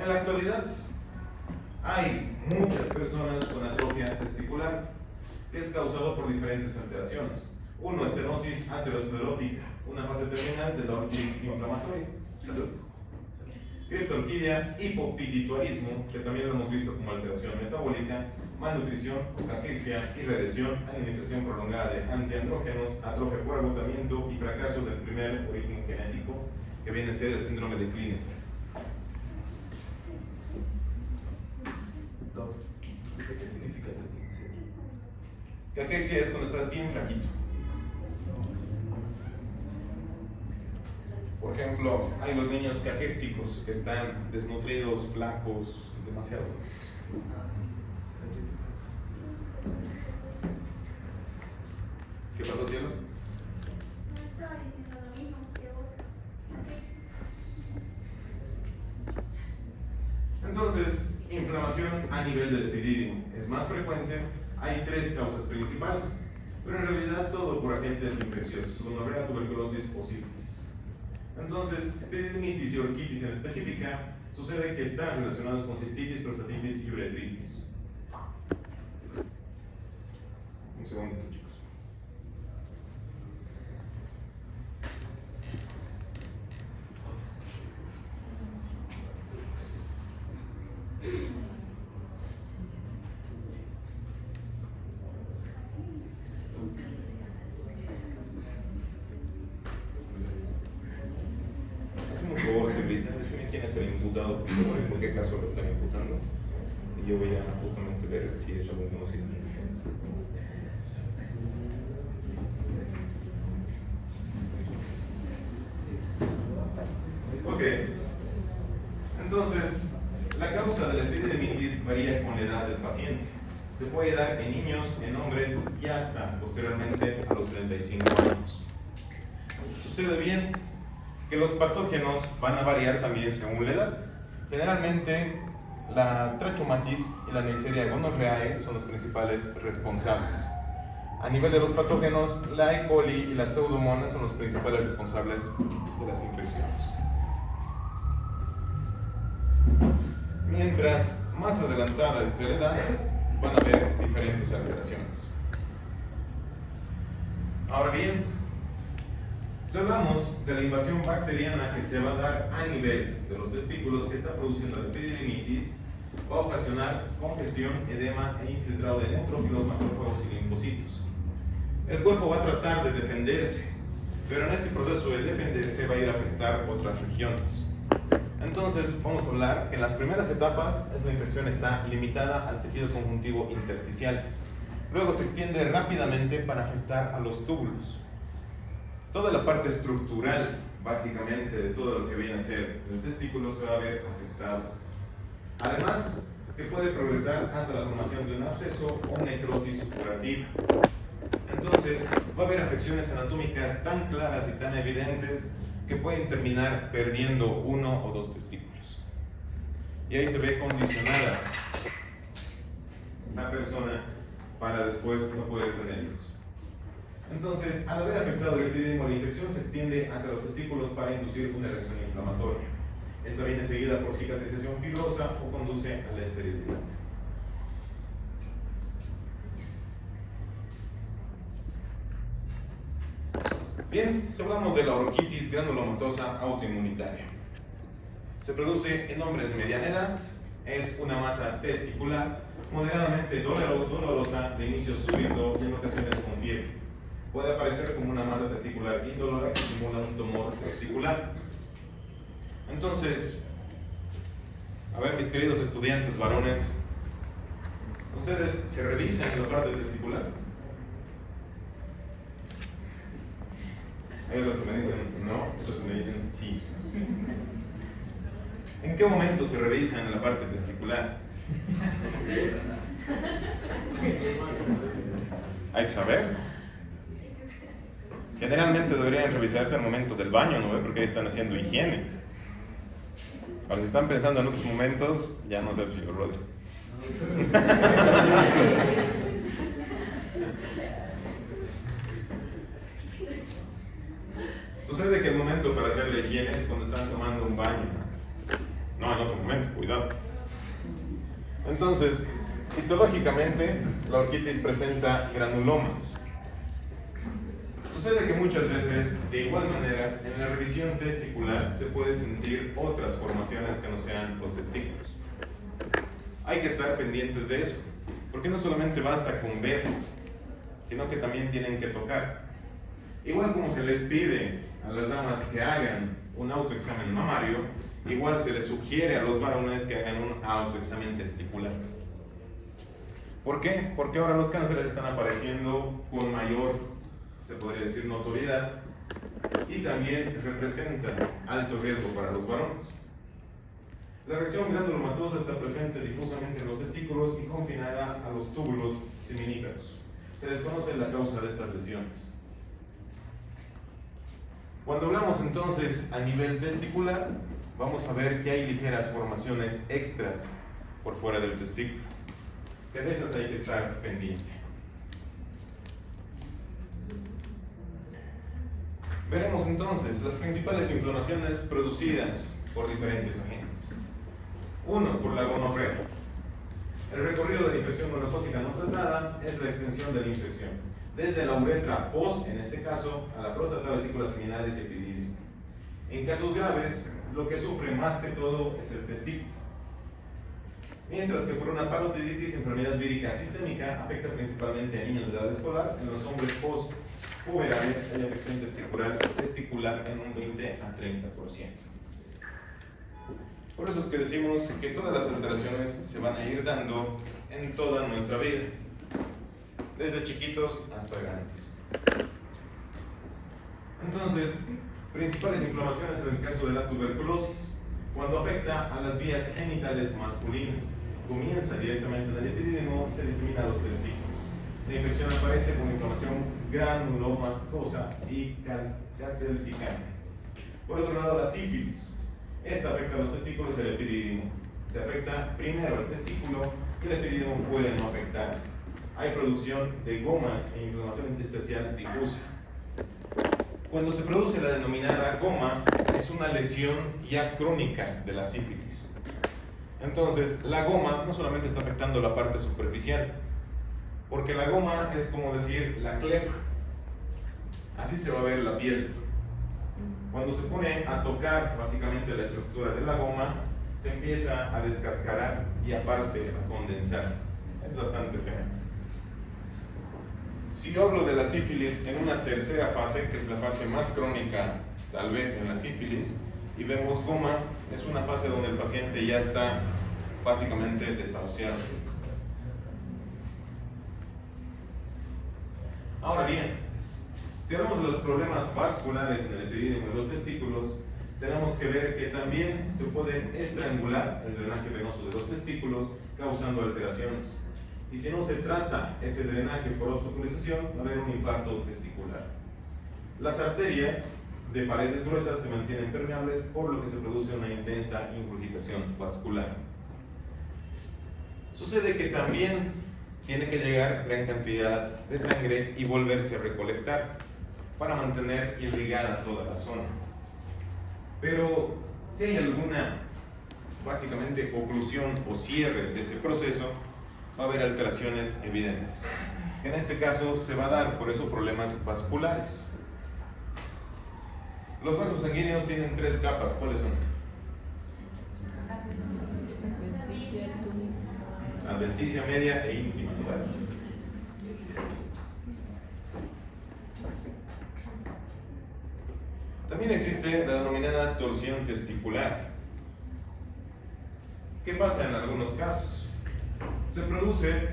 En la actualidad hay muchas personas con atrofia testicular que es causado por diferentes alteraciones. Uno, estenosis aterosclerótica, una fase terminal de la orquiditis inflamatoria. Salud. Criptorquidia, hipopituitarismo, que también lo hemos visto como alteración metabólica, malnutrición, caquexia, irradiación, administración prolongada de antiandrógenos, atrofia por agotamiento y fracaso del primer origen genético, que viene a ser el síndrome de Klinefelter. ¿Qué significa caquexia? Caquexia es cuando estás bien flaquito. Por ejemplo, hay los niños caquécticos que están desnutridos, flacos, demasiado. ¿Qué pasó, cielo? Estaba diciendo lo mismo que vos. Entonces, inflamación a nivel del epidídimo es más frecuente. Hay tres causas principales, pero en realidad todo por agentes infecciosos, gonorrea, tuberculosis o sífilis. Entonces, epididimitis y orquitis en específica sucede que están relacionados con cistitis, prostatitis y uretritis. Un segundito, chicos. Hazme un favor, Silvita, decime quién es el imputado, por favor, y por qué caso lo están imputando. Y yo voy a justamente ver si es algún conocimiento. Ok. Entonces, la causa de la epididimitis varía con la edad del paciente. Se puede dar en niños, en hombres y hasta posteriormente a los 35 años. Sucede bien que los patógenos van a variar también según la edad. Generalmente, la trachomatis y la Neisseria gonorrhoeae son los principales responsables. A nivel de los patógenos, la E. coli y la Pseudomonas son los principales responsables de las infecciones. Mientras más adelantada esté la edad, van a haber diferentes alteraciones. Ahora bien, si hablamos de la invasión bacteriana que se va a dar a nivel de los testículos que está produciendo la epididimitis, va a ocasionar congestión, edema e infiltrado de neutrófilos, macrófagos y linfocitos. El cuerpo va a tratar de defenderse, pero en este proceso de defenderse va a ir a afectar otras regiones. Entonces, vamos a hablar que en las primeras etapas la infección está limitada al tejido conjuntivo intersticial. Luego se extiende rápidamente para afectar a los túbulos. Toda la parte estructural, básicamente, de todo lo que viene a ser el testículo se va a ver afectado. Además, que puede progresar hasta la formación de un absceso o necrosis supurativa. Entonces, va a haber afecciones anatómicas tan claras y tan evidentes que pueden terminar perdiendo uno o dos testículos. Y ahí se ve condicionada la persona para después no poder tener hijos. Entonces, al haber afectado el epididimo, la infección se extiende hacia los testículos para inducir una reacción inflamatoria. Esta viene seguida por cicatrización fibrosa o conduce a la esterilidad. Bien, si hablamos de la orquitis granulomatosa autoinmunitaria, se produce en hombres de mediana edad, es una masa testicular moderadamente dolorosa de inicio súbito y en ocasiones con fiebre. Puede aparecer como una masa testicular indolora que simula un tumor testicular. Entonces, a ver, mis queridos estudiantes varones, ¿ustedes se revisan en la parte testicular? Hay otros que me dicen no, otros que me dicen sí. ¿En qué momento se revisan en la parte testicular? Hay que saber. Generalmente deberían revisarse al momento del baño, ¿no? Porque ahí están haciendo higiene. Ahora, si están pensando en otros momentos, ya no sé si lo rodeo. Sucede que el momento para hacer la higiene es cuando están tomando un baño. no en otro momento, cuidado. Entonces, histológicamente, la orquitis presenta granulomas. Sucede que muchas veces, de igual manera, en la revisión testicular se puede sentir otras formaciones que no sean los testículos. Hay que estar pendientes de eso, porque no solamente basta con ver, sino que también tienen que tocar. Igual como se les pide a las damas que hagan un autoexamen mamario, igual se les sugiere a los varones que hagan un autoexamen testicular. ¿Por qué? Porque ahora los cánceres están apareciendo con mayor, se podría decir, notoriedad, y también representan alto riesgo para los varones. La reacción granulomatosa está presente difusamente en los testículos y confinada a los túbulos seminíferos. Se desconoce la causa de estas lesiones. Cuando hablamos entonces a nivel testicular, vamos a ver que hay ligeras formaciones extras por fuera del testículo, que de esas hay que estar pendiente. Veremos entonces las principales inflamaciones producidas por diferentes agentes. 1. Por la gonorrea. El recorrido de la infección gonocócica no tratada es la extensión de la infección, desde la uretra post, en este caso, a la próstata, vesículas seminales y epidídimo. En casos graves, lo que sufre más que todo es el testículo. Mientras que por una parotiditis, enfermedad vírica sistémica, afecta principalmente a niños de edad escolar. En los hombres post-puberales hay afección testicular en un 20 a 30%. Por eso es que decimos que todas las alteraciones se van a ir dando en toda nuestra vida, desde chiquitos hasta grandes. Entonces, principales inflamaciones en el caso de la tuberculosis. Cuando afecta a las vías genitales masculinas, comienza directamente en el epidídimo y se disemina a los testículos. La infección aparece con inflamación granulomatosa y calcificante. Por otro lado, la sífilis. Esta afecta a los testículos y al epidídimo. Se afecta primero al testículo y el epidídimo puede no afectarse. Hay producción de gomas e inflamación intersticial difusa. Cuando se produce la denominada goma, es una lesión ya crónica de la sífilis. Entonces, la goma no solamente está afectando la parte superficial, porque la goma es como decir la clefa. Así se va a ver la piel. Cuando se pone a tocar básicamente la estructura de la goma, se empieza a descascarar y aparte a condensar. Es bastante feo. Si yo hablo de la sífilis en una tercera fase, que es la fase más crónica tal vez en la sífilis, y vemos goma, es una fase donde el paciente ya está básicamente desahuciado. Ahora bien, si hablamos de los problemas vasculares en el epidídimo y los testículos, tenemos que ver que también se puede estrangular el drenaje venoso de los testículos, causando alteraciones. Y si no se trata ese drenaje por obstaculización, va a haber un infarto testicular. Las arterias de paredes gruesas se mantienen permeables, por lo que se produce una intensa ingurgitación vascular. Sucede que también tiene que llegar gran cantidad de sangre y volverse a recolectar para mantener irrigada toda la zona. Pero si hay alguna, básicamente, oclusión o cierre de ese proceso, va a haber alteraciones evidentes. En este caso se va a dar por eso problemas vasculares. Los vasos sanguíneos tienen 3 capas. ¿Cuáles son? Adventicia, media e íntima, ¿verdad? También existe la denominada torsión testicular. ¿Qué pasa en algunos casos? Se produce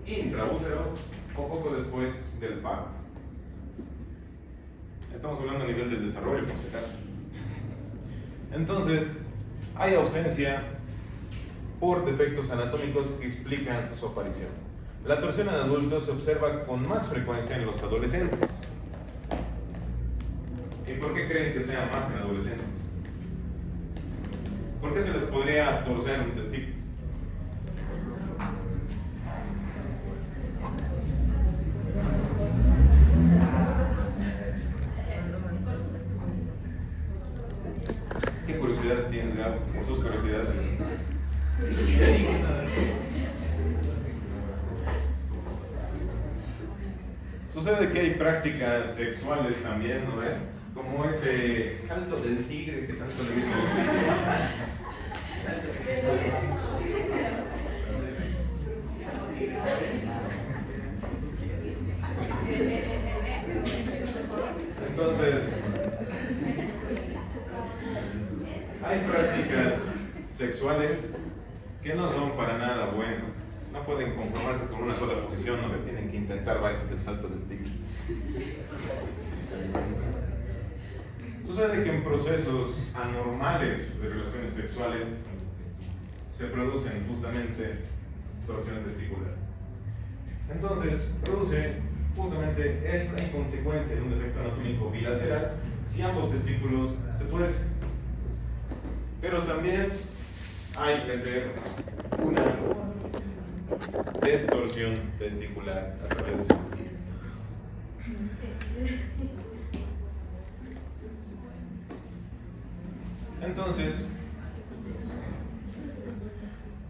intraútero o poco después del parto. Estamos hablando a nivel del desarrollo, por si acaso. Entonces, hay ausencia por defectos anatómicos que explican su aparición. La torsión en adultos se observa con más frecuencia en los adolescentes. ¿Y por qué creen que sea más en adolescentes? ¿Por qué se les podría torcer un testículo? ¿Qué curiosidades tienes, Gabo? Por tus curiosidades. Sucede que hay prácticas sexuales también, ¿no ven? Como ese salto del tigre que tanto le dicen. Entonces, hay prácticas sexuales que no son para nada buenas. No pueden conformarse con una sola posición, no tienen que intentar varias hasta el salto del tigre. Sucede que en procesos anormales de relaciones sexuales se producen justamente torsión testicular. Entonces, produce justamente en consecuencia de un defecto anatómico bilateral si ambos testículos se tuercen. Pero también hay que hacer una distorsión testicular a través de eso. Entonces,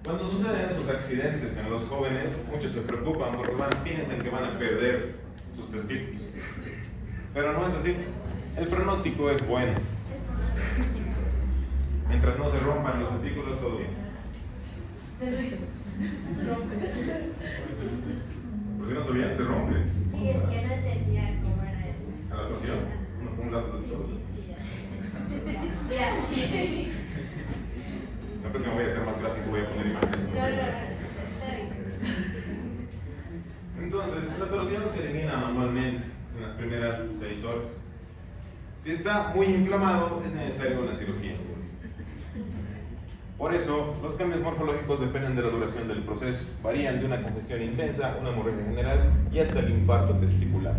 cuando suceden esos accidentes en los jóvenes, muchos se preocupan porque piensan que van a perder sus testículos. Pero no es así. El pronóstico es bueno. Mientras no se rompan los testículos, todo bien. Se rompe. Por si no sabían, se rompe. Sí, es que no entendía cómo era el... A la torsión, un lado del todo. Sí. Ya. La próxima voy a hacer más gráfico, voy a poner imágenes. Entonces, la torsión se elimina manualmente en las primeras 6 horas. Si está muy inflamado, es necesaria una cirugía. Por eso, los cambios morfológicos dependen de la duración del proceso. Varían de una congestión intensa, una hemorragia general y hasta el infarto testicular.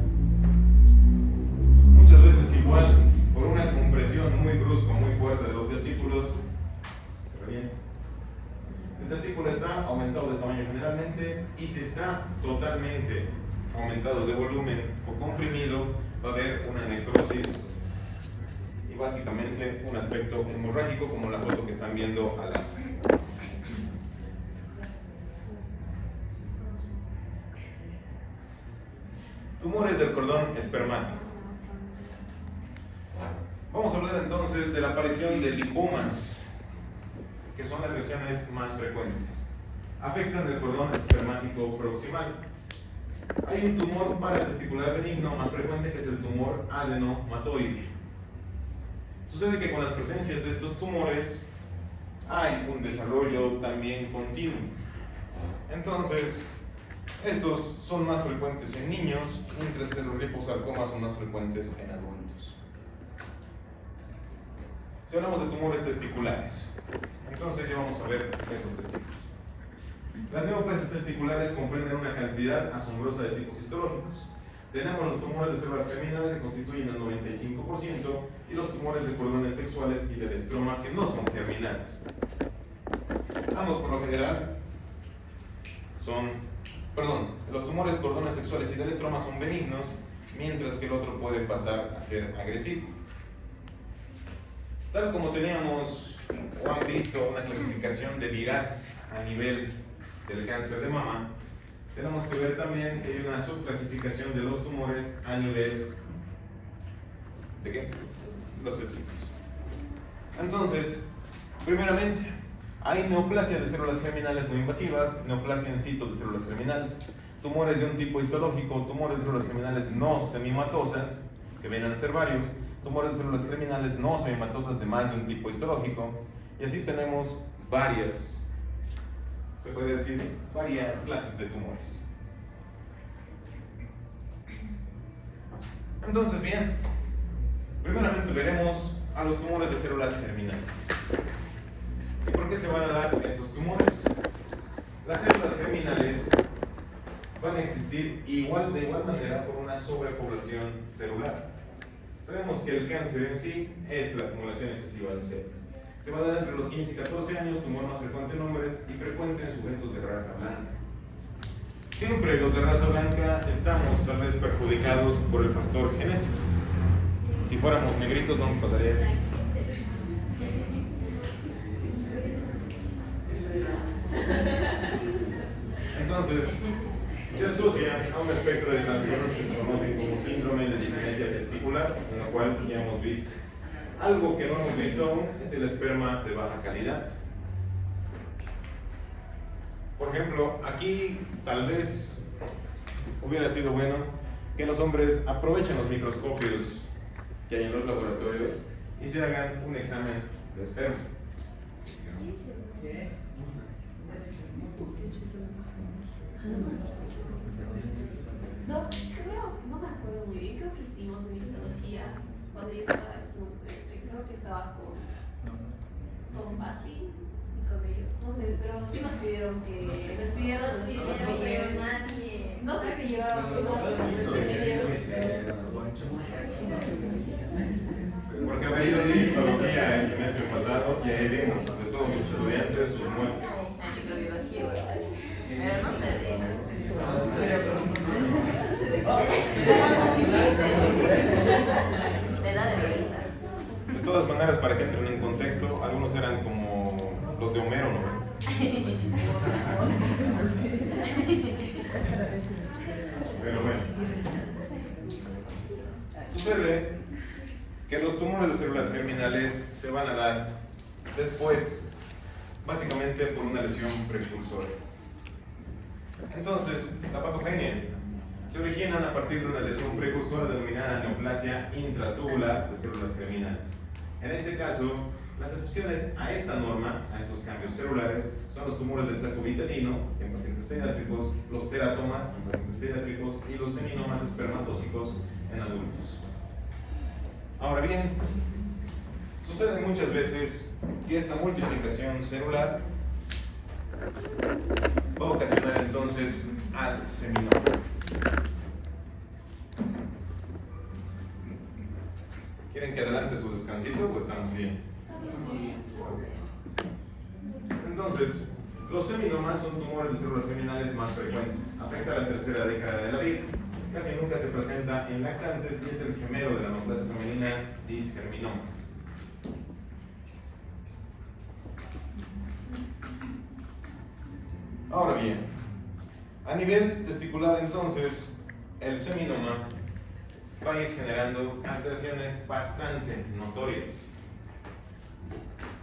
Muchas veces igual, por una compresión muy brusca, muy fuerte de los testículos, se revienta. El testículo está aumentado de tamaño generalmente, y si está totalmente aumentado de volumen o comprimido, va a haber una necrosis y básicamente un aspecto hemorrágico, como la foto que están viendo al lado. Tumores del cordón espermático. Vamos a hablar entonces de la aparición de lipomas, que son las lesiones más frecuentes. Afectan el cordón espermático proximal. Hay un tumor paratesticular benigno más frecuente, que es el tumor adenomatoide. Sucede que con las presencias de estos tumores hay un desarrollo también continuo. Entonces, estos son más frecuentes en niños, mientras que los liposarcomas son más frecuentes en adultos. Si hablamos de tumores testiculares, entonces ya vamos a ver estos testículos. Las neoplasias testiculares comprenden una cantidad asombrosa de tipos histológicos. Tenemos los tumores de células germinales, que constituyen el 95%, y los tumores de cordones sexuales y del estroma, que no son germinales. Ambos, por lo general, los tumores cordones sexuales y del estroma son benignos, mientras que el otro puede pasar a ser agresivo. Tal como teníamos o han visto una clasificación de VIRATS a nivel del cáncer de mama, tenemos que ver también que hay una subclasificación de los tumores a nivel de ¿qué? Los testículos. Entonces, primeramente, hay neoplasia de células germinales no invasivas, neoplasia en sito de células germinales, tumores de un tipo histológico, tumores de células germinales no semimatosas, que vienen a ser varios, tumores de células germinales no semimatosas de más de un tipo histológico, y así tenemos varias, se podría decir, varias clases de tumores. Entonces, bien, primeramente veremos a los tumores de células germinales. ¿Y por qué se van a dar estos tumores? Las células germinales van a existir de igual manera por una sobrepoblación celular. Sabemos que el cáncer en sí es la acumulación excesiva de células. Se va a dar entre los 15 y 14 años, tumor más frecuente en hombres y frecuente en sujetos de raza blanca. Siempre los de raza blanca estamos tal vez perjudicados por el factor genético. Si fuéramos negritos no nos pasaría. Entonces, se asocia a un espectro de trastornos que se conocen como síndrome de diferencia testicular, en lo cual ya hemos visto. Algo que no hemos visto aún es el esperma de baja calidad. Por ejemplo, aquí tal vez hubiera sido bueno que los hombres aprovechen los microscopios que hay en los laboratorios y se hagan un examen de esperma. No, creo, no me acuerdo muy bien, creo que hicimos en histología cuando yo estaba en segundo semestre, creo que estaba con Pachi y con ellos, no sé, pero sí nos pidieron pero nadie. no sé si llevaron Porque había ido de histología el semestre pasado y ahí vimos de todos mis estudiantes sus muestras. Microbiología, pero no sé de me da de revisar. De todas maneras, para que entren en contexto, algunos eran como los de Homero, ¿no? Pero bueno. Sucede que los tumores de células germinales se van a dar después, básicamente por una lesión precursora. Entonces, la patogenia se originan a partir de una lesión precursora denominada neoplasia intratubular de células germinales. En este caso, las excepciones a esta norma, a estos cambios celulares, son los tumores del saco vitelino en pacientes pediátricos, los teratomas en pacientes pediátricos y los seminomas espermatóxicos en adultos. Ahora bien, sucede muchas veces que esta multiplicación celular va a ocasionar entonces al seminoma. ¿Quieren que adelante su descansito o estamos bien? Entonces, los seminomas son tumores de células germinales más frecuentes. Afecta a la tercera década de la vida. Casi nunca se presenta en lactantes y es el gemelo de la neoplasia femenina disgerminoma. Ahora bien, a nivel testicular entonces, el seminoma va a ir generando alteraciones bastante notorias.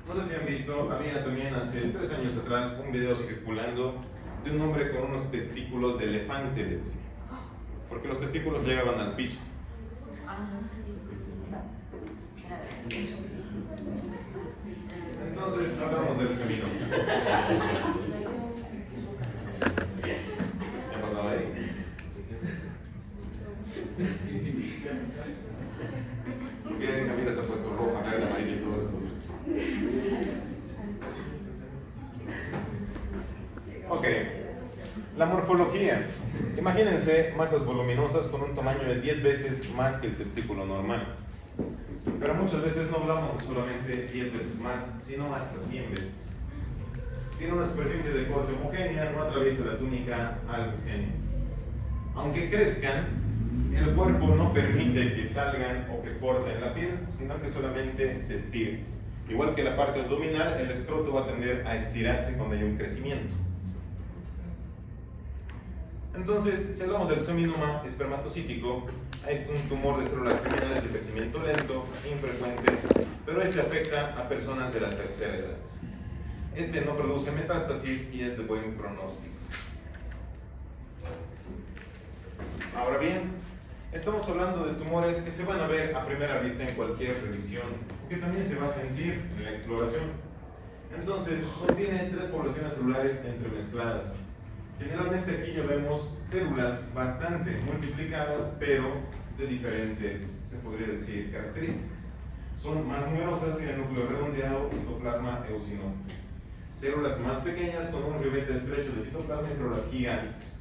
No sé si han visto, había también hace 3 años atrás un video circulando de un hombre con unos testículos de elefante, le decía, porque los testículos llegaban al piso. Entonces hablamos del seminoma. ¿Qué ha pasado ahí? Bien, Camila se ha puesto roja, verde, amarilla y todo esto. Ok, la morfología. Imagínense masas voluminosas con un tamaño de 10 veces más que el testículo normal. Pero muchas veces no hablamos solamente 10 veces más, sino hasta 100 veces. Tiene una superficie de corte homogénea, no atraviesa la túnica albugénea. Aunque crezcan, el cuerpo no permite que salgan o que corten la piel, sino que solamente se estiren. Igual que la parte abdominal, el escroto va a tender a estirarse cuando hay un crecimiento. Entonces, si hablamos del seminoma espermatocítico, es un tumor de células germinales de crecimiento lento, infrecuente, pero este afecta a personas de la tercera edad. Este no produce metástasis y es de buen pronóstico. Ahora bien, estamos hablando de tumores que se van a ver a primera vista en cualquier revisión, que también se va a sentir en la exploración. Entonces, contiene 3 poblaciones celulares entremezcladas. Generalmente aquí ya vemos células bastante multiplicadas, pero de diferentes, se podría decir, características. Son más numerosas, tienen núcleo redondeado, citoplasma eosinófilo. Células más pequeñas con un ribete estrecho de citoplasma y células gigantes.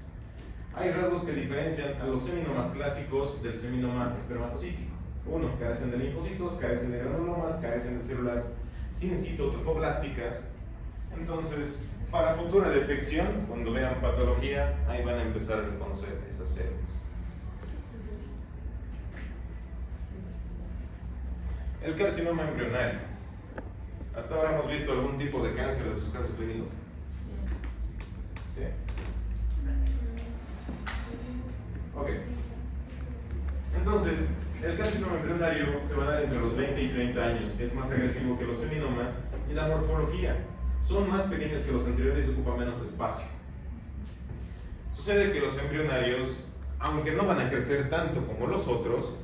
Hay rasgos que diferencian a los seminomas clásicos del seminoma espermatocítico. Uno, carecen de linfocitos, carecen de granulomas, carecen de células sin citotrofoblásticas. Entonces, para futura detección, cuando vean patología, ahí van a empezar a reconocer esas células. El carcinoma embrionario. Hasta ahora hemos visto algún tipo de cáncer de sus casos clínicos. ¿Sí? embrionario se va a dar entre los 20 y 30 años, es más agresivo que los seminomas, y la morfología. Son más pequeños que los anteriores y ocupan menos espacio. Sucede que los embrionarios, aunque no van a crecer tanto como los otros,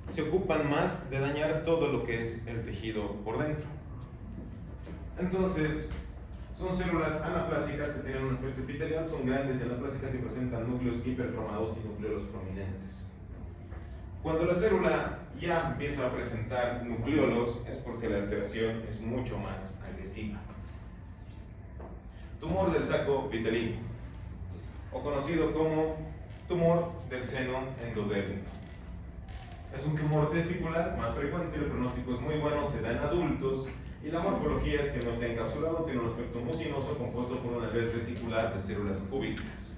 se ocupan más de dañar todo lo que es el tejido por dentro. Entonces, son células anaplásicas que tienen un aspecto epitelial, son grandes y anaplásicas y presentan núcleos hipercromados y núcleos prominentes. Cuando la célula ya empieza a presentar nucleolos es porque la alteración es mucho más agresiva. Tumor del saco vitelino, o conocido como tumor del seno endodérmico. Es un tumor testicular más frecuente, el pronóstico es muy bueno, se da en adultos y la morfología es que no está encapsulado, tiene un aspecto mucinoso compuesto por una red reticular de células cúbicas.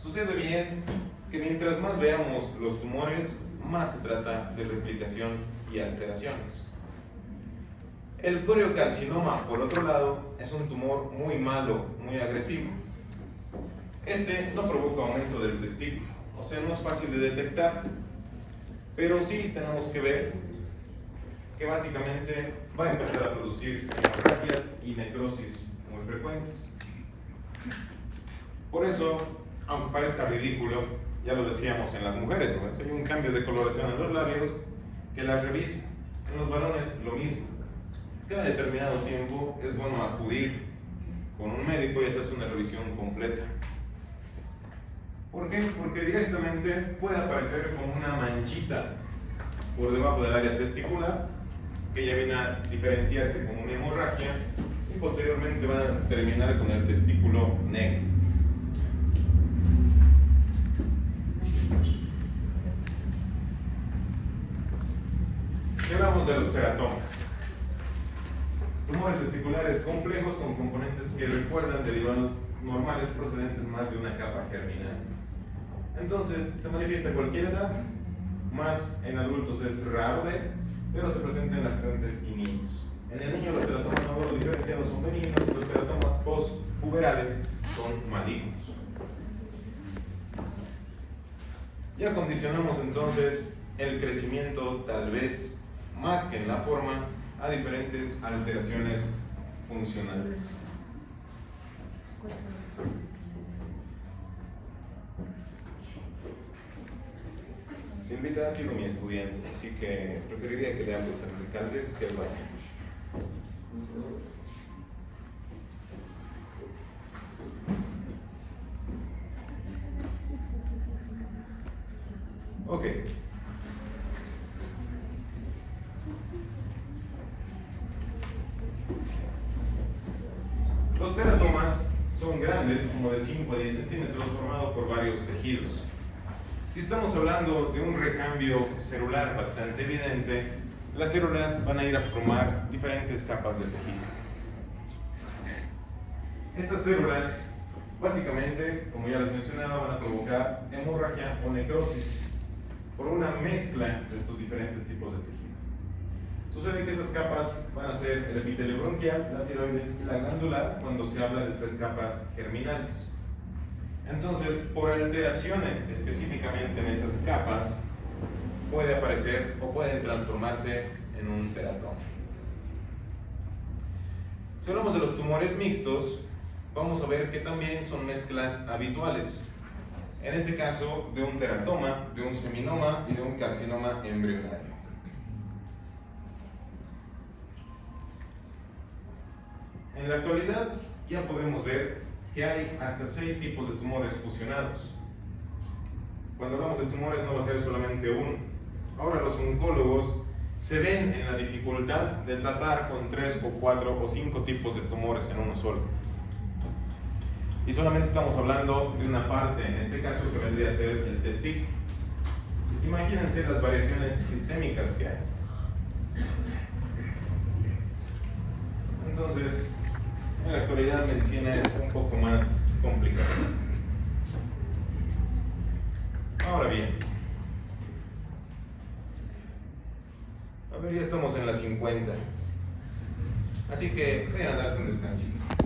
Sucede bien que mientras más veamos los tumores, más se trata de replicación y alteraciones. El coriocarcinoma, por otro lado, es un tumor muy malo, muy agresivo. Este no provoca aumento del testículo, o sea, no es fácil de detectar, pero sí tenemos que ver que básicamente va a empezar a producir hemorragias y necrosis muy frecuentes. Por eso, aunque parezca ridículo, ya lo decíamos en las mujeres, ¿no? Si hay un cambio de coloración en los labios, que la revisen. En los varones lo mismo. Cada determinado tiempo es bueno acudir con un médico y hacerse una revisión completa. ¿Por qué? Porque directamente puede aparecer como una manchita por debajo del área testicular, que ya viene a diferenciarse como una hemorragia, y posteriormente van a terminar con el testículo negro. Si hablamos de los teratomas, tumores testiculares complejos con componentes que recuerdan derivados normales procedentes más de una capa germinal. Entonces, se manifiesta a cualquier edad, más en adultos es raro ver, pero se presenta en lactantes y niños. En el niño los teratomas maduros diferenciados son benignos, los teratomas postpuberales son malignos. Ya condicionamos entonces el crecimiento, tal vez más que en la forma, a diferentes alteraciones funcionales. Silvita ha sido mi estudiante, así que preferiría que le hables a Ricardes que al baño. Ok. Los teratomas son grandes, como de 5 a 10 centímetros, formados por varios tejidos. Si estamos hablando de un recambio celular bastante evidente, las células van a ir a formar diferentes capas de tejido. Estas células, básicamente, como ya les mencionaba, van a provocar hemorragia o necrosis por una mezcla de estos diferentes tipos de tejido. Sucede que esas capas van a ser el epitelio bronquial, la tiroides y la glandular cuando se habla de 3 capas germinales. Entonces, por alteraciones específicamente en esas capas, puede aparecer o pueden transformarse en un teratoma. Si hablamos de los tumores mixtos, vamos a ver que también son mezclas habituales. En este caso, de un teratoma, de un seminoma y de un carcinoma embrionario. En la actualidad ya podemos ver que hay hasta 6 tipos de tumores fusionados. Cuando hablamos de tumores no va a ser solamente uno. Ahora los oncólogos se ven en la dificultad de tratar con 3 o 4 o 5 tipos de tumores en uno solo. Y solamente estamos hablando de una parte, en este caso que vendría a ser el testículo. Imagínense las variaciones sistémicas que hay. Entonces, en la actualidad medicina es un poco más complicada. Ahora bien, a ver, ya estamos en las 50. Así que vayan a darse un descanso.